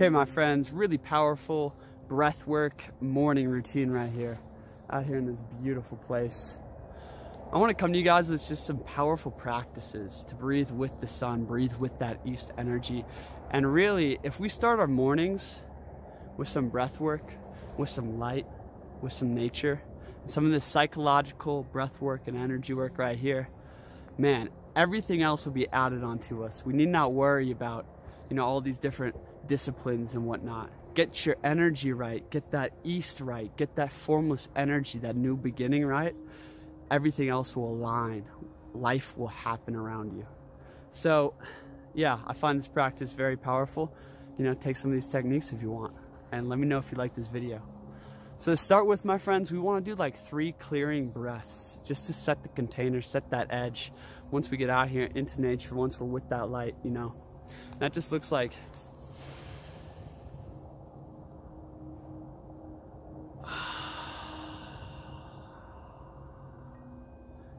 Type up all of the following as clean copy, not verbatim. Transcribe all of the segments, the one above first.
Okay, my friends, really powerful breath work morning routine right here, out here in this beautiful place. I want to come to you guys with just some powerful practices to breathe with the sun, breathe with that east energy. And really, if we start our mornings with some breath work, with some light, with some nature, and some of this psychological breath work and energy work right here, man, everything else will be added onto us. We need not worry about, all these different disciplines and whatnot. Get your energy right, get that east right, get that formless energy, that new beginning right. Everything else will align. Life will happen around you. So yeah, I find this practice very powerful. Take some of these techniques if you want, and let me know if you like this video. So to start with, my friends, we want to do like 3 clearing breaths just to set the container, set that edge. Once we get out here into nature, once we're with that light, that just looks like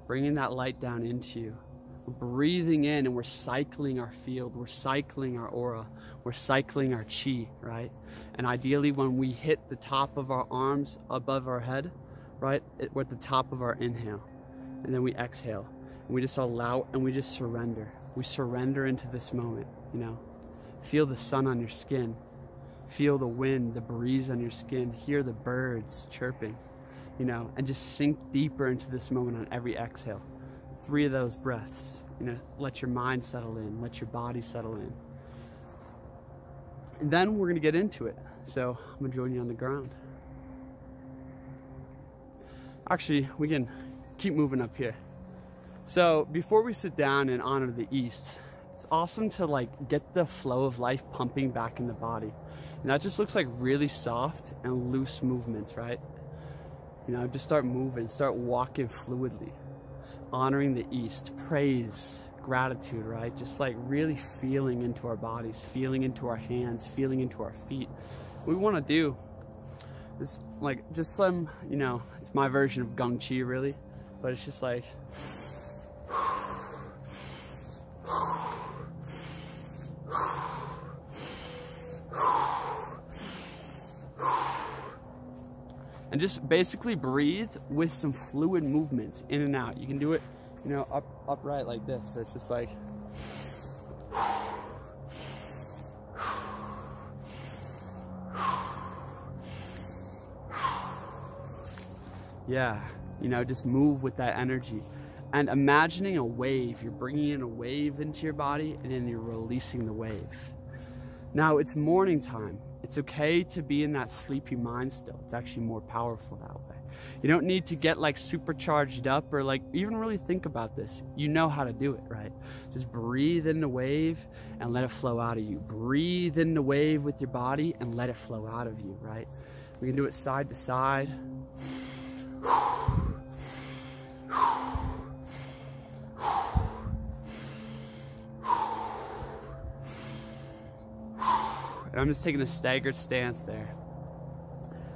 bringing that light down into you. We're breathing in and we're cycling our field, we're cycling our aura, we're cycling our chi, right? And ideally when we hit the top of our arms above our head, right, we're at the top of our inhale. And then we exhale. And we just allow and we just surrender. We surrender into this moment, Feel the sun on your skin. Feel the wind, the breeze on your skin. Hear the birds chirping. And just sink deeper into this moment on every exhale. 3 of those breaths, let your mind settle in, let your body settle in. And then we're gonna get into it. So I'm gonna join you on the ground. Actually, we can keep moving up here. So before we sit down and honor the east, it's awesome to get the flow of life pumping back in the body. And that just looks like really soft and loose movements, right? Just start moving, start walking fluidly, honoring the east, praise, gratitude, right? Just really feeling into our bodies, feeling into our hands, feeling into our feet. What we want to do is just some, it's my version of Gung Chi really, but it's just and just basically breathe with some fluid movements in and out. You can do it, upright like this. So it's just yeah, just move with that energy. And imagining a wave, you're bringing in a wave into your body and then you're releasing the wave. Now it's morning time. It's okay to be in that sleepy mind still. It's actually more powerful that way. You don't need to get super charged up or even really think about this. You know how to do it, right? Just breathe in the wave and let it flow out of you. Breathe in the wave with your body and let it flow out of you, right? We can do it side to side. And I'm just taking a staggered stance there.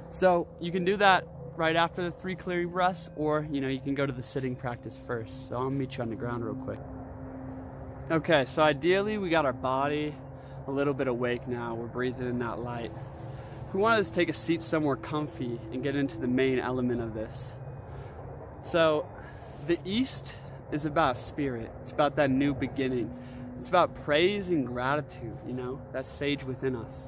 So you can do that right after the 3 clearing breaths, or you can go to the sitting practice first. So I'll meet you on the ground real quick. Okay, so ideally we got our body a little bit awake now. We're breathing in that light. We want to just take a seat somewhere comfy and get into the main element of this. So the east is about spirit. It's about that new beginning. It's about praise and gratitude, that sage within us.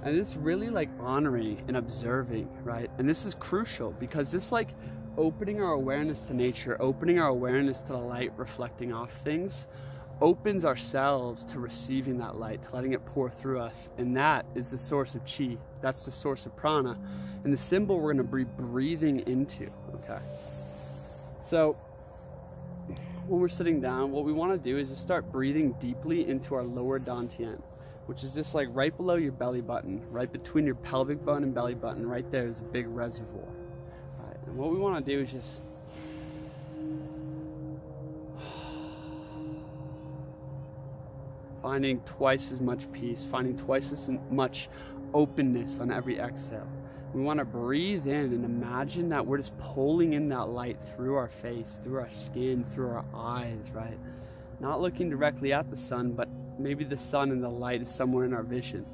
And it's really honoring and observing, right? And this is crucial because just opening our awareness to nature, opening our awareness to the light reflecting off things, opens ourselves to receiving that light, to letting it pour through us. And that is the source of chi. That's the source of prana. And the symbol we're gonna be breathing into, okay? So, when we're sitting down, what we want to do is just start breathing deeply into our lower dantian, which is just right below your belly button, right between your pelvic bone and belly button. Right there is a big reservoir. Right, and what we want to do is just finding twice as much peace, finding twice as much openness on every exhale. We want to breathe in and imagine that we're just pulling in that light through our face, through our skin, through our eyes, right? Not looking directly at the sun, but maybe the sun and the light is somewhere in our vision.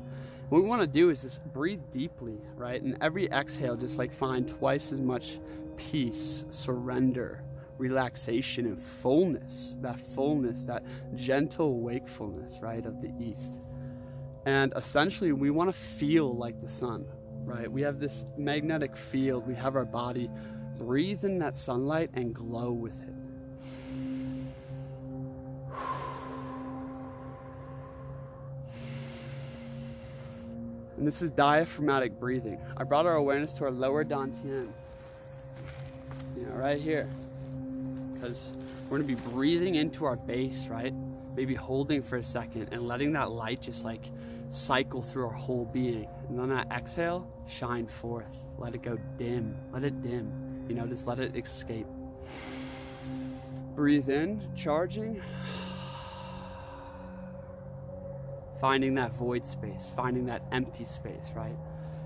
What we want to do is just breathe deeply, right? And every exhale, just like find twice as much peace, surrender, relaxation, and fullness, that gentle wakefulness, right, of the east. And essentially, we want to feel like the sun, right? We have this magnetic field, we have our body. Breathe in that sunlight and glow with it. And this is diaphragmatic breathing. I brought our awareness to our lower dantian, right here, because we're gonna be breathing into our base, right? Maybe holding for a second and letting that light just like cycle through our whole being. And on that exhale, shine forth. Let it go dim. Let it dim. Just let it escape. Breathe in, charging. Finding that void space, finding that empty space, right?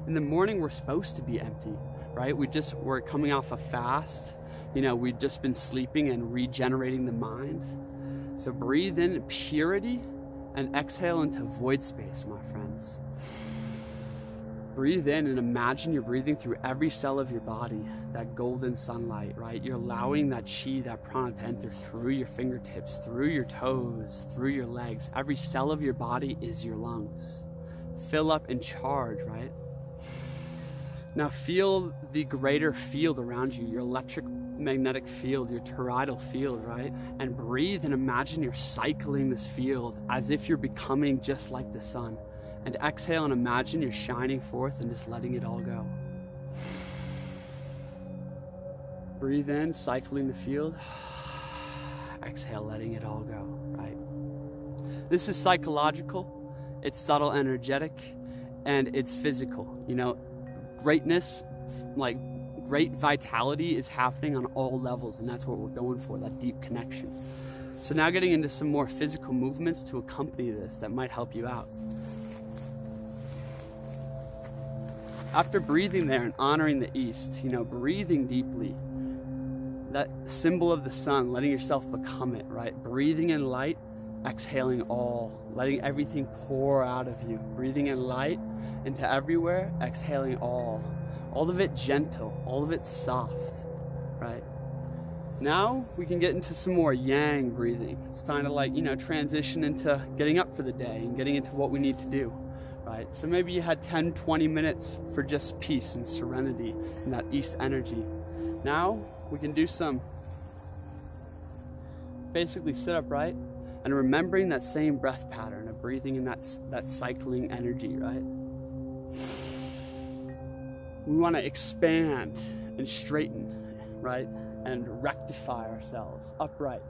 In the morning, we're supposed to be empty, right? We're coming off a fast. We've just been sleeping and regenerating the mind. So breathe in purity and exhale into void space, my friends. Breathe in and imagine you're breathing through every cell of your body, that golden sunlight, right? You're allowing that chi, that prana to enter through your fingertips, through your toes, through your legs. Every cell of your body is your lungs. Fill up and charge, right? Now feel the greater field around you, your electromagnetic field, your toroidal field, right? And breathe and imagine you're cycling this field as if you're becoming just like the sun. And exhale and imagine you're shining forth and just letting it all go. Breathe in, cycling the field. Exhale, letting it all go, right? This is psychological, it's subtle, energetic, and it's physical. Greatness, like great vitality is happening on all levels, and that's what we're going for, that deep connection. So now getting into some more physical movements to accompany this that might help you out. After breathing there and honoring the east, breathing deeply, that symbol of the sun, letting yourself become it, right? Breathing in light, exhaling all, letting everything pour out of you. Breathing in light into everywhere, exhaling all of it gentle, all of it soft, right? Now we can get into some more yang breathing. It's time to transition into getting up for the day and getting into what we need to do. Right? So maybe you had 10, 20 minutes for just peace and serenity and that east energy. Now we can do basically sit upright and remembering that same breath pattern of breathing in that cycling energy, right? We want to expand and straighten, right? And rectify ourselves upright.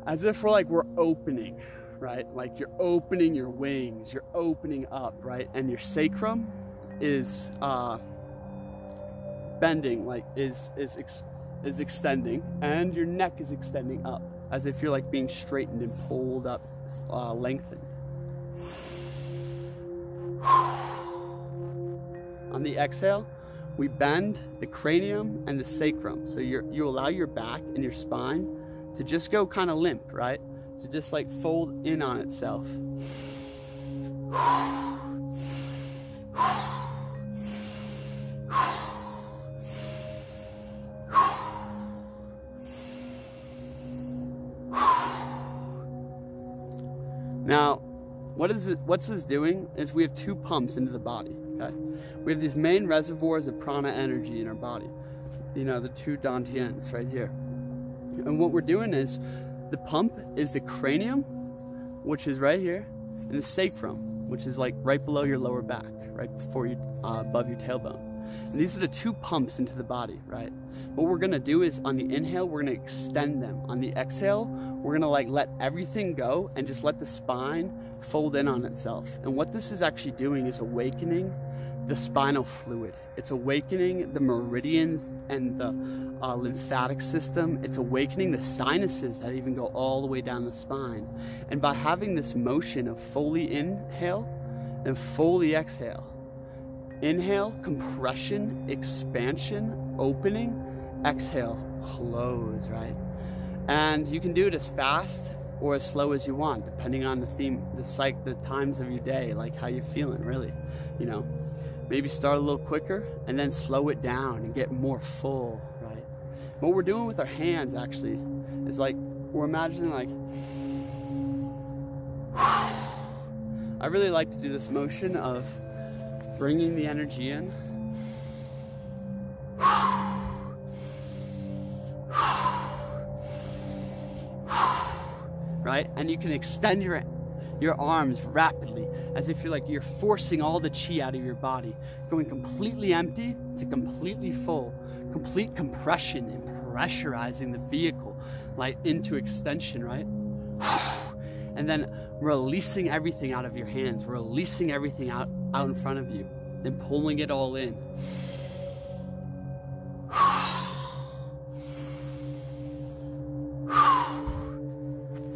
As if we're opening, right? Like you're opening your wings, you're opening up, right? And your sacrum is bending, is extending, and your neck is extending up, as if you're being straightened and pulled up, lengthened. On the exhale, we bend the cranium and the sacrum. So you allow your back and your spine to just go kind of limp, right? To just fold in on itself. Now, what's this doing is we have two pumps into the body, okay? We have these main reservoirs of prana energy in our body. The two dantians right here. And what we're doing is, the pump is the cranium, which is right here, and the sacrum, which is right below your lower back, right before you, above your tailbone. And these are the two pumps into the body, right? What we're gonna do is on the inhale, we're gonna extend them. On the exhale, we're gonna let everything go and just let the spine fold in on itself. And what this is actually doing is awakening the spinal fluid. It's awakening the meridians and the lymphatic system. It's awakening the sinuses that even go all the way down the spine. And by having this motion of fully inhale and fully exhale, inhale, compression, expansion, opening, exhale, close, right? And you can do it as fast or as slow as you want, depending on the theme, the times of your day, like how you're feeling, really. You know, maybe start a little quicker and then slow it down and get more full, right? What we're doing with our hands actually is like, we're imagining like, I really like to do this motion of bringing the energy in, right? And you can extend your arms rapidly, as if you're forcing all the chi out of your body, going completely empty to completely full, complete compression and pressurizing the vehicle, like into extension, right? And then releasing everything out of your hands, releasing everything out in front of you, then pulling it all in.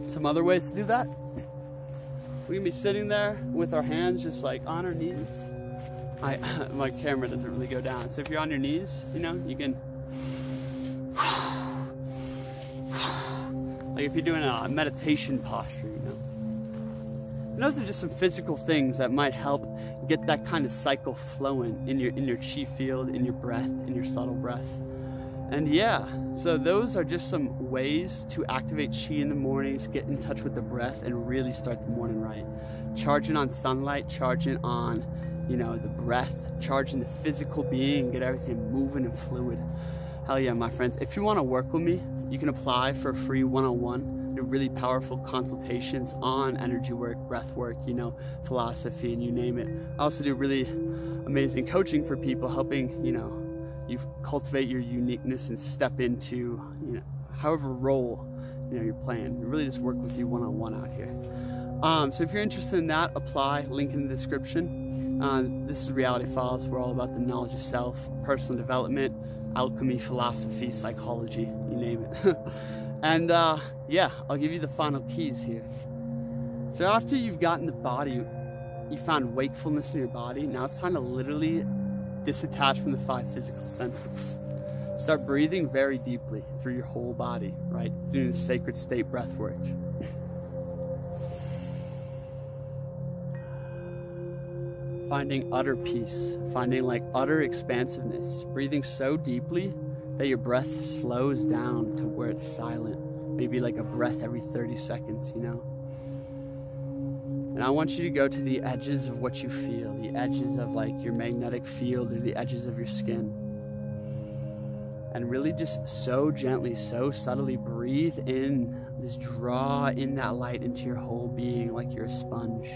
Some other ways to do that, we can be sitting there with our hands just like on our knees. My camera doesn't really go down, so if you're on your knees, you know, you can, like if you're doing a meditation posture, you know. And those are just some physical things that might help get that kind of cycle flowing in your chi field, in your breath, in your subtle breath. And yeah, so those are just some ways to activate chi in the mornings, get in touch with the breath, and really start the morning right. Charging on sunlight, charging on, you know, the breath, charging the physical being, get everything moving and fluid. Hell yeah, my friends. If you want to work with me, you can apply for a free one-on-one, do really powerful consultations on energy work, breath work, you know, philosophy, and you name it. I also do really amazing coaching for people, helping, you know, you cultivate your uniqueness and step into, you know, however role, you know, you're playing. We really just work with you one-on-one out here. So if you're interested in that, apply, link in the description. This is Reality Files. We're all about the knowledge of self, personal development, alchemy, philosophy, psychology, you name it. And yeah, I'll give you the final keys here. So after you've gotten the body, you found wakefulness in your body, now it's time to literally disattach from the 5 physical senses. Start breathing very deeply through your whole body, right? Doing the sacred state breath work. Finding utter peace, finding like utter expansiveness, breathing so deeply that your breath slows down to where it's silent, maybe like a breath every 30 seconds, you know? And I want you to go to the edges of what you feel, the edges of like your magnetic field or the edges of your skin. And really just so gently, so subtly breathe in, just draw in that light into your whole being like you're a sponge.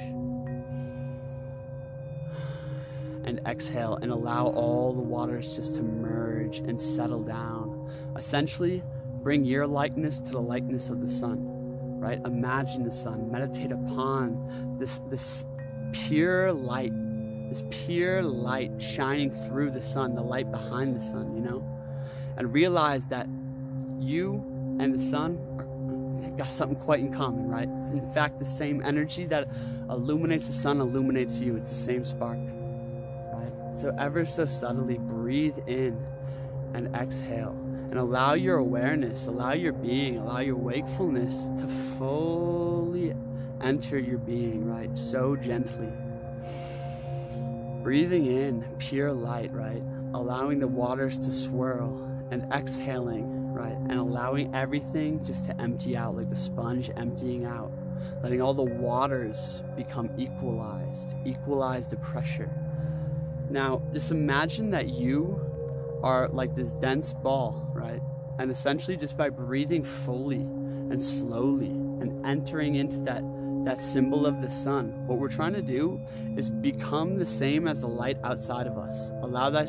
And exhale and allow all the waters just to merge and settle down. Essentially, bring your likeness to the likeness of the sun, right? Imagine the sun, meditate upon this pure light shining through the sun, the light behind the sun, you know? And realize that you and the sun got something quite in common, right? It's in fact the same energy that illuminates the sun, illuminates you. It's the same spark. So ever so subtly breathe in and exhale and allow your awareness, allow your being, allow your wakefulness to fully enter your being, right? So gently. Breathing in pure light, right? Allowing the waters to swirl and exhaling, right? And allowing everything just to empty out like the sponge emptying out. Letting all the waters become equalized, equalize the pressure. Now, just imagine that you are like this dense ball, right? And essentially just by breathing fully and slowly and entering into that symbol of the sun, what we're trying to do is become the same as the light outside of us. Allow that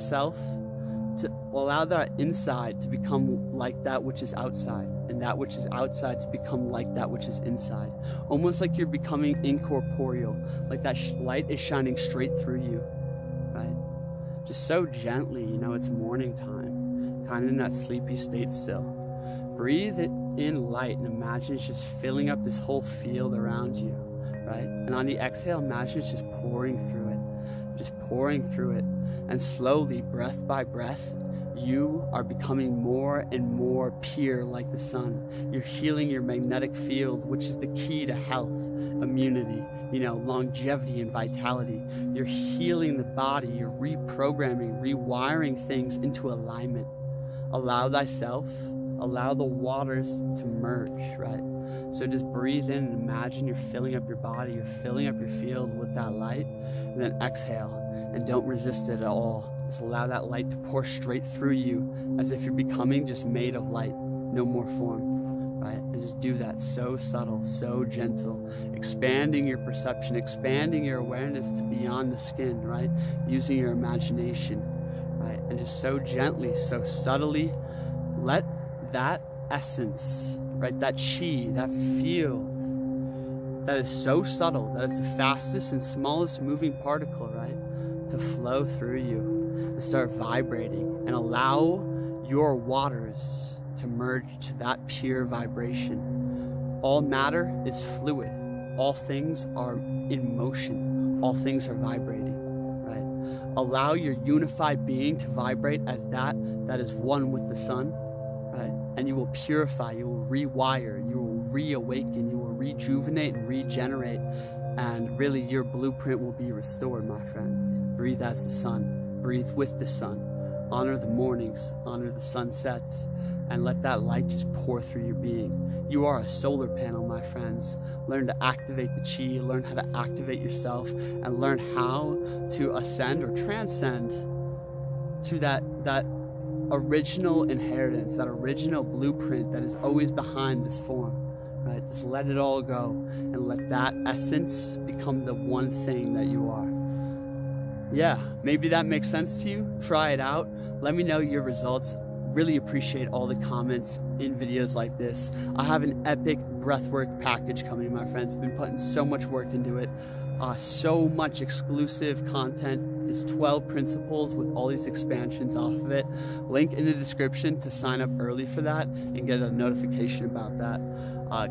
inside to become like that which is outside, and that which is outside to become like that which is inside. Almost like you're becoming incorporeal, like that light is shining straight through you. Just so gently, you know, it's morning time, kind of in that sleepy state still. Breathe it in light and imagine it's just filling up this whole field around you, right? And on the exhale, imagine it's just pouring through it, and slowly, breath by breath, you are becoming more and more pure like the sun. You're healing your magnetic field, which is the key to health, immunity, longevity and vitality. You're healing the body. You're reprogramming, rewiring things into alignment. Allow thyself, allow the waters to merge, right? So just breathe in and imagine you're filling up your body, you're filling up your field with that light, and then exhale, and don't resist it at all. Just allow that light to pour straight through you as if you're becoming just made of light, no more form, right? And just do that so subtle, so gentle, expanding your perception, expanding your awareness to beyond the skin, right? Using your imagination, right? And just so gently, so subtly, let that essence, right, that chi, that field, that is so subtle, that it's the fastest and smallest moving particle, right, to flow through you and start vibrating, and allow your waters to merge to that pure vibration. All matter is fluid. All things are in motion. All things are vibrating, right? Allow your unified being to vibrate as that is one with the sun, right? And you will purify, you will rewire, you will reawaken, you will rejuvenate and regenerate, and really your blueprint will be restored, my friends. Breathe as the sun, breathe with the sun, honor the mornings, honor the sunsets, and let that light just pour through your being. You are a solar panel, my friends. Learn to activate the chi, learn how to activate yourself, and learn how to ascend or transcend to that original inheritance, that original blueprint that is always behind this form, right? Just let it all go and let that essence become the one thing that you are. Yeah, maybe that makes sense to you. Try it out. Let me know your results. Really appreciate all the comments in videos like this. I have an epic breathwork package coming, my friends. I've been putting so much work into it. So much exclusive content. There's 12 principles with all these expansions off of it. Link in the description to sign up early for that and get a notification about that.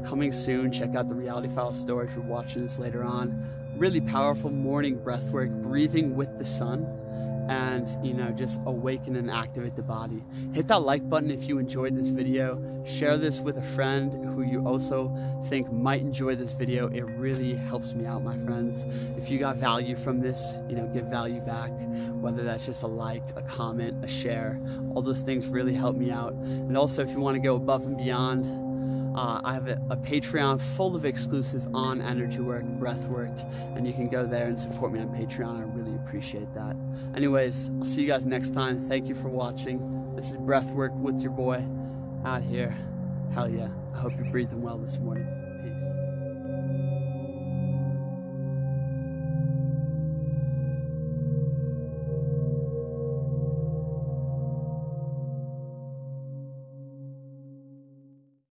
Coming soon. Check out the Reality File store if you're watching this later on. Really powerful morning breathwork, breathing with the sun, and just awaken and activate the body. Hit that like button if you enjoyed this video. Share this with a friend who you also think might enjoy this video. It really helps me out, my friends. If you got value from this, give value back, whether that's just a like, a comment, a share. All those things really help me out. And also, if you want to go above and beyond, I have a Patreon full of exclusive on energy work, breath work, and you can go there and support me on Patreon. I really appreciate that. Anyways, I'll see you guys next time. Thank you for watching. This is Breathwork with your boy out here. Hell yeah. I hope you're breathing well this morning.